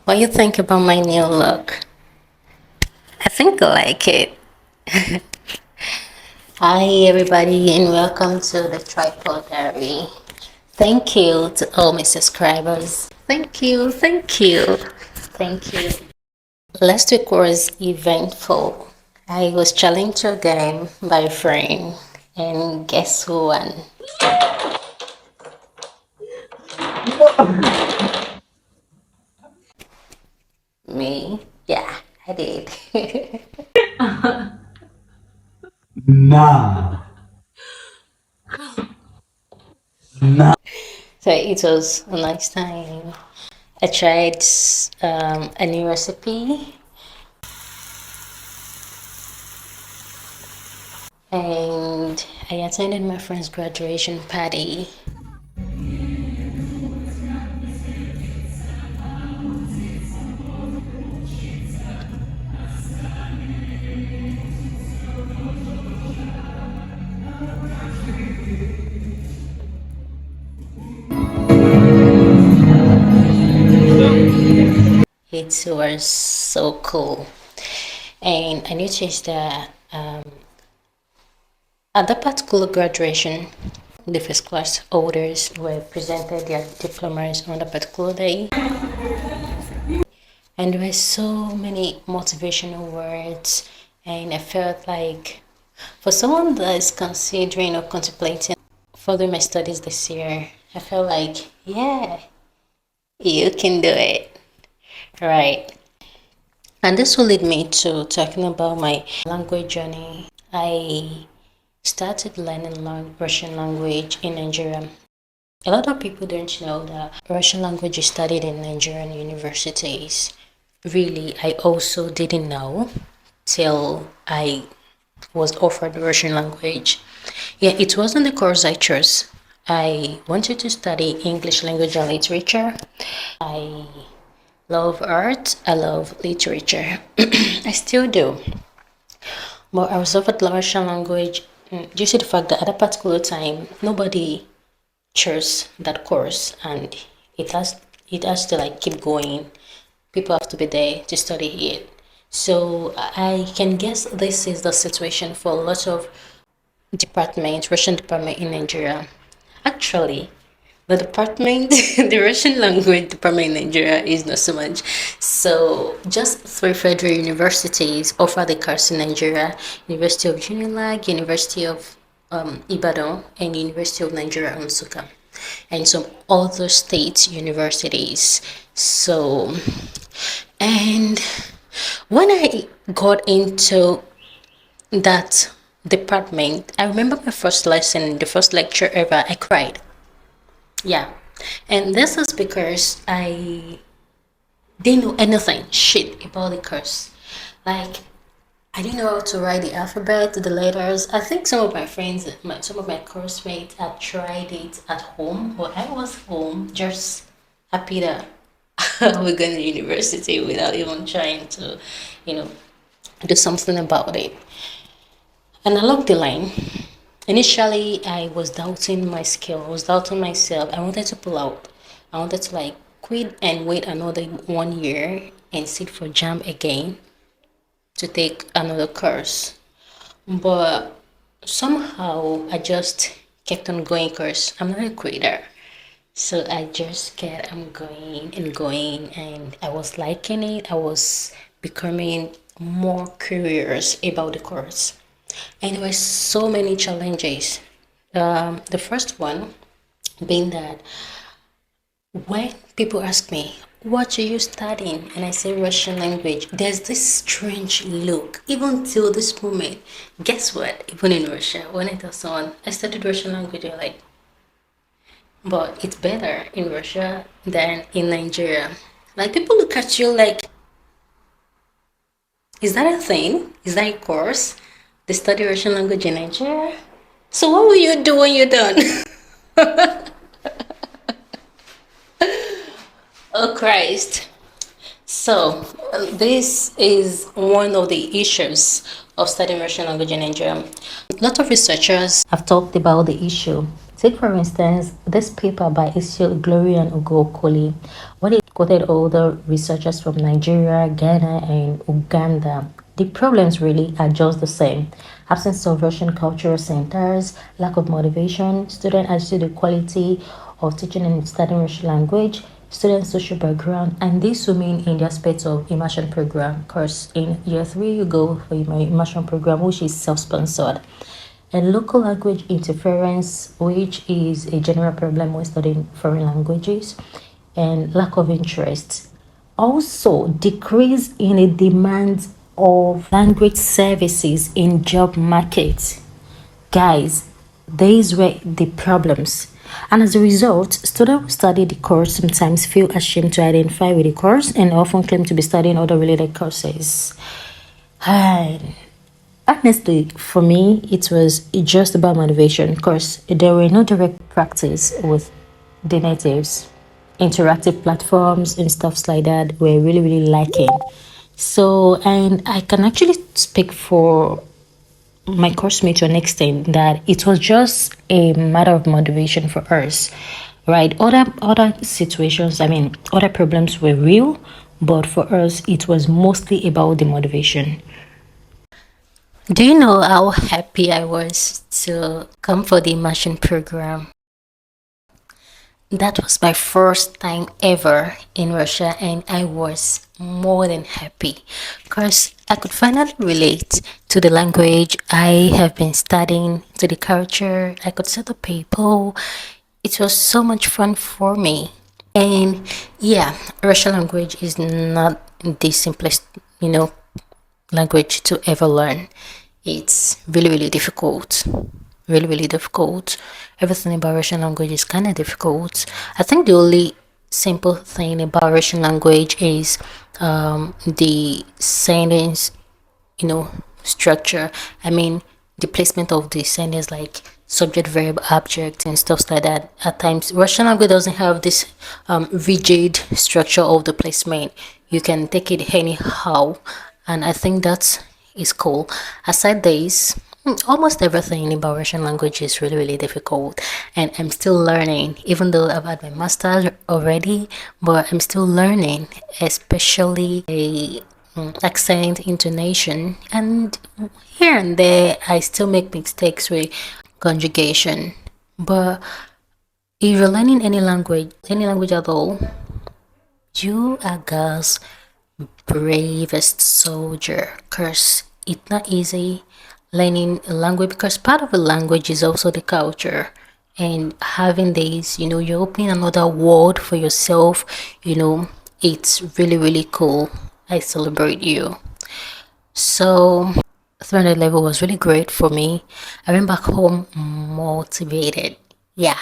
What do you think about my new look? I think I like it. Hi everybody and welcome to the Tripod Diary. Thank you to all my subscribers. Thank you, thank you, thank you. Last week was eventful. I was challenged to a game by a friend and guess who won? Me? Yeah, I did. Nah. So it was a nice time. I tried a new recipe and I attended my friend's graduation party. It was so cool. And I noticed that at that particular graduation, the first class holders were presented their diplomas on that particular day. And there were so many motivational words, and I felt like for someone that is considering or contemplating further my studies this year, I felt like, yeah, you can do it. Right. And this will lead me to talking about my language journey. I started learning Russian language in Nigeria. A lot of people don't know that Russian language is studied in Nigerian universities. Really, I also didn't know till I was offered Russian language. Yeah, it wasn't the course I chose. I wanted to study English language and literature. I love art, I love literature. I still do. But I was offered Russian language due to the fact that at a particular time nobody chose that course and it has to like keep going. People have to be there to study it. So I can guess this is the situation for a lot of departments, Russian department in Nigeria. Actually, the department, the Russian language department in Nigeria is not so much. So just three federal universities offer the course in Nigeria: University of Unilag, University of Ibadan, and University of Nigeria Nsukka, and some other state universities. So, and when I got into that department, I remember my first lesson, the first lecture ever, I cried. Yeah. And this is because I didn't know anything shit about the course. Like, I didn't know how to write the alphabet, the letters. I think some of my friends, some of my course mates had tried it at home, but I was home just happy that we're going to university without even trying to, you know, do something about it. And along the line, initially I was doubting my skill, I was doubting myself. I wanted to pull out. I wanted to like quit and wait another 1 year and sit for jam again to take another course. But somehow I just kept on going course. I'm not a quitter. So I just kept on going and going and I was liking it. I was becoming more curious about the course. And there were so many challenges. The first one being that when people ask me, what are you studying? And I say Russian language, there's this strange look, even till this moment. Guess what? Even in Russia, when I tell someone I studied Russian language, they're like, but it's better in Russia than in Nigeria. Like people look at you like, is that a thing? Is that a course? They study Russian language in Nigeria? So what will you do when you're done? Oh Christ. So this is one of the issues of studying Russian language in Nigeria. A lot of researchers have talked about the issue. Take for instance this paper by Isiel Gloria and Ugo Okoli. What it quoted older researchers from Nigeria, Ghana, and Uganda. The problems really are just the same: absence of Russian cultural centers, lack of motivation, student attitude, the quality of teaching and studying Russian language, student social background, and this will mean in the aspects of immersion program. Of course, in year 3, you go for your immersion program, which is self-sponsored, and local language interference, which is a general problem when studying foreign languages, and lack of interest. Also, decrease in the demand of language services in job markets. Guys, these were the problems. And as a result, students who study the course sometimes feel ashamed to identify with the course and often claim to be studying other related courses. And honestly, for me, it was just about motivation because there were no direct practice with the natives. Interactive platforms and stuffs like that were really, really lacking. So, and I can actually speak for my course mate to an extent that it was just a matter of motivation for us, right? Other situations, I mean, other problems were real, but for us, it was mostly about the motivation. Do you know how happy I was to come for the immersion program? That was my first time ever in Russia, and I was more than happy because I could finally relate to the language I have been studying, to the culture. I could see the people. It was so much fun for me. And yeah, Russian language is not the simplest, language to ever learn. It's really, really difficult. Really, really difficult. Everything about Russian language is kind of difficult. I think the only simple thing about Russian language is the sentence, structure. I mean, the placement of the sentence, like subject, verb, object, and stuff like that. At times, Russian language doesn't have this rigid structure of the placement. You can take it anyhow, and I think that is cool. Aside this, almost everything about Russian language is really, really difficult, and I'm still learning. Even though I've had my master's already, but I'm still learning, especially a accent, intonation, and here and there I still make mistakes with conjugation. But if you're learning any language at all, you are God's bravest soldier. Cause it's not easy learning a language because part of a language is also the culture. And having this, you're opening another world for yourself, it's really, really cool. I celebrate you. So 300 level was really great for me. I went back home motivated. Yeah.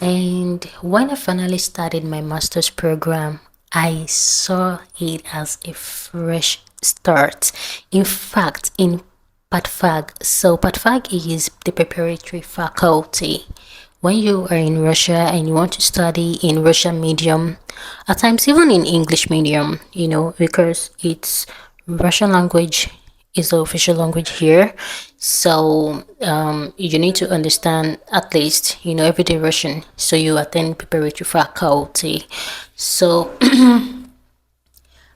And when I finally started my master's program, I saw it as a fresh start. In fact, in Podfak, so Podfak is the preparatory faculty. When you are in Russia and you want to study in Russian medium, at times even in English medium, because it's Russian language is the official language here. So you need to understand at least, everyday Russian. So you attend preparatory faculty. So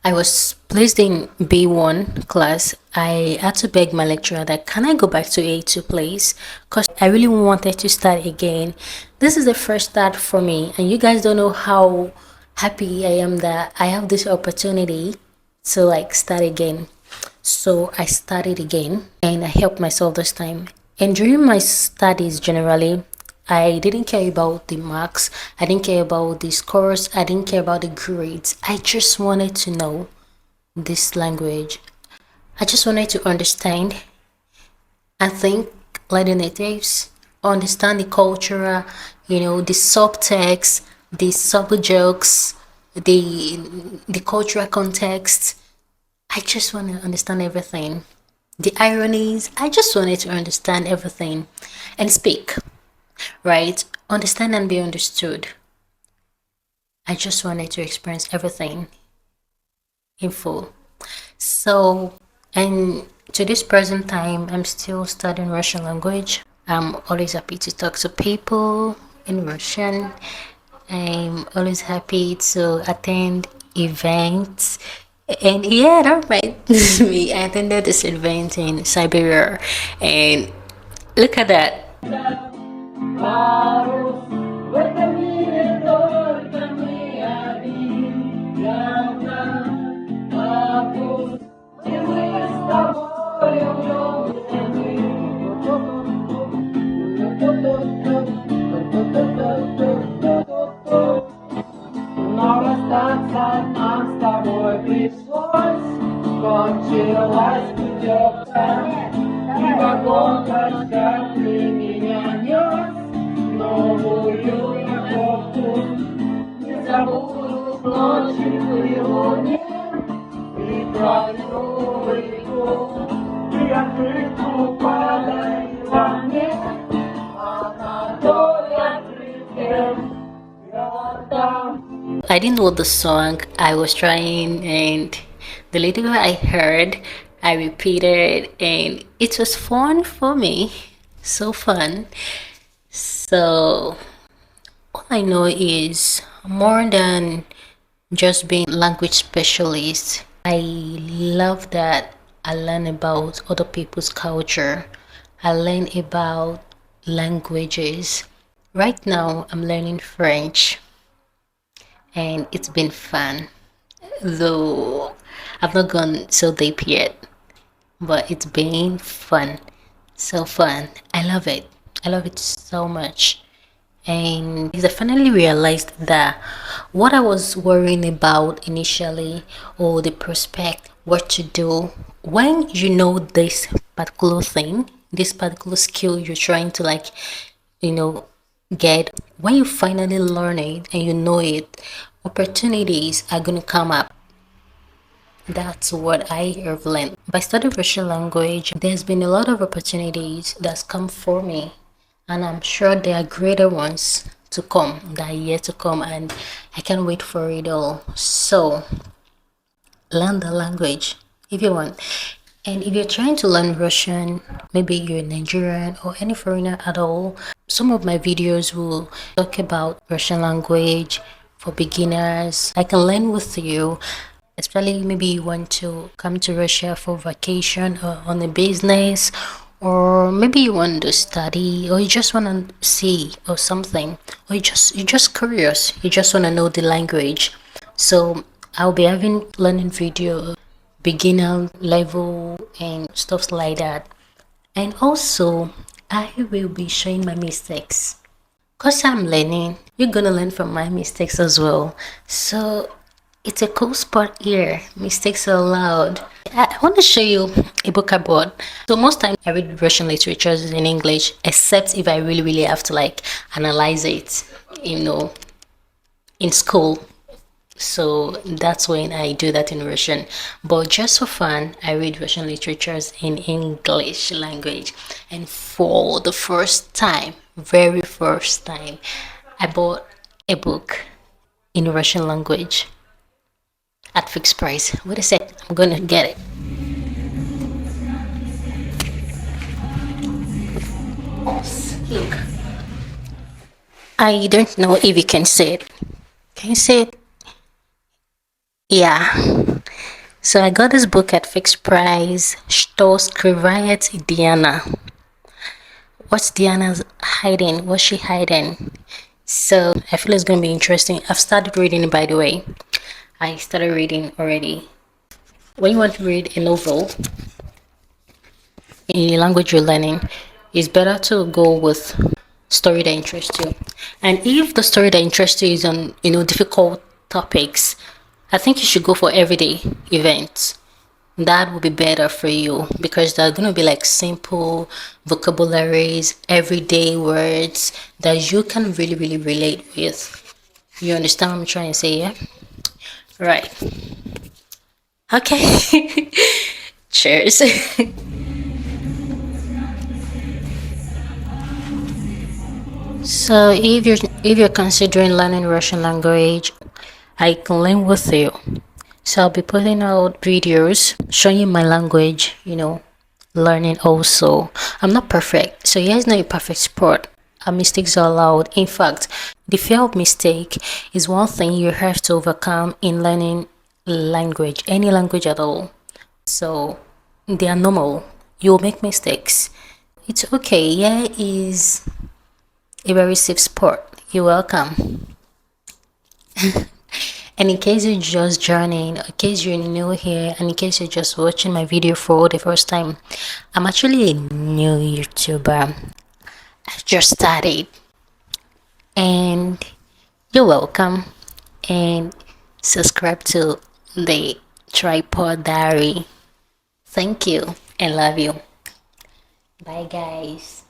I was placed in B1 class. I had to beg my lecturer that can I go back to A2 place because I really wanted to start again. This is the first start for me, and you guys don't know how happy I am that I have this opportunity to start again. So I studied again and I helped myself this time. And during my studies generally, I didn't care about the marks, I didn't care about the scores, I didn't care about the grades. I just wanted to know this language. I just wanted to understand and think like the natives, understand the culture, the subtext, the subtle jokes, the cultural context. I just want to understand everything. The ironies, I just wanted to understand everything and speak, right? Understand and be understood. I just wanted to experience everything in full. So, and to this present time, I'm still studying Russian language. I'm always happy to talk to people in Russian. I'm always happy to attend events. And yeah, that reminds me. I attended this event in Siberia, and look at that. I didn't know the song I was trying, and the little I heard, I repeated, and it was fun for me. So fun. So, all I know is more than just being language specialist, I love that I learn about other people's culture. I learn about languages. Right now, I'm learning French, and it's been fun. Though I've not gone so deep yet, but it's been fun. So fun. I love it. I love it so much. And I finally realized that what I was worrying about initially, or the prospect, what to do, when you know this particular thing, this particular skill you're trying to you know, get, when you finally learn it and you know it, opportunities are going to come up. That's what I have learned. By studying Russian language, there's been a lot of opportunities that's come for me, and I'm sure there are greater ones to come, that are yet to come, and I can't wait for it all. So, learn the language if you want. And if you're trying to learn Russian, maybe you're Nigerian or any foreigner at all, some of my videos will talk about Russian language for beginners. I can learn with you, especially maybe you want to come to Russia for vacation or on a business, or maybe you want to study, or you just want to see or something, or you're just curious, you just want to know the language. So I'll be having learning video, beginner level and stuff like that. And also I will be showing my mistakes, because I'm learning. You're gonna learn from my mistakes as well. So it's a cool spot here. Mistakes are allowed. I want to show you a book I bought. So most time I read Russian literatures in English, except if I really have to analyze it, in school. So that's when I do that in Russian. But just for fun, I read Russian literatures in English language. And for the first time, very first time, I bought a book in Russian language at fixed price. Wait a sec, I'm gonna get it. Look. I don't know if you can see it. Can you see it? Yeah. So I got this book at fixed price. Что скрывает Diana? What's Diana's hiding? What's she hiding? So I feel it's gonna be interesting. I've started reading it, by the way. I started reading already. When you want to read a novel in the language you're learning, it's better to go with story that interests you. And if the story that interests you is on difficult topics, I think you should go for everyday events. That would be better for you, because they're going to be like simple vocabularies, everyday words that you can really relate with. You understand what I'm trying to say? Yeah, right. Okay. Cheers. So if you're considering learning Russian language, I can learn with you. So I'll be putting out videos showing you my language, learning also. I'm not perfect, so here's not a perfect sport. mistakes are allowed. In fact, the fear of mistake is one thing you have to overcome in learning language, any language at all. So they are normal. You'll make mistakes. It's okay. Yeah, is a very safe sport. You're welcome. And in case you're just joining, in case you're new here, and in case you're just watching my video for the first time, I'm actually a new YouTuber. I just started, and you're welcome. And subscribe to the Tripod Diary. Thank you and love you. Bye, guys.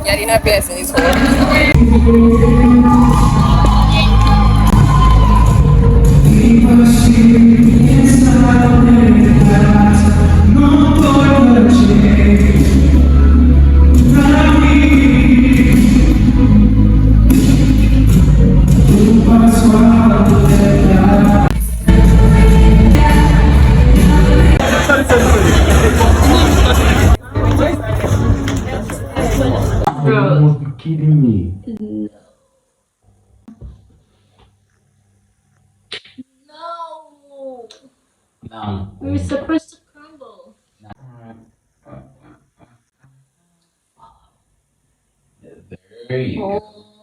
Yari na biya sai so. You must be kidding me. No, Now, we're supposed to crumble. there you go. Oh.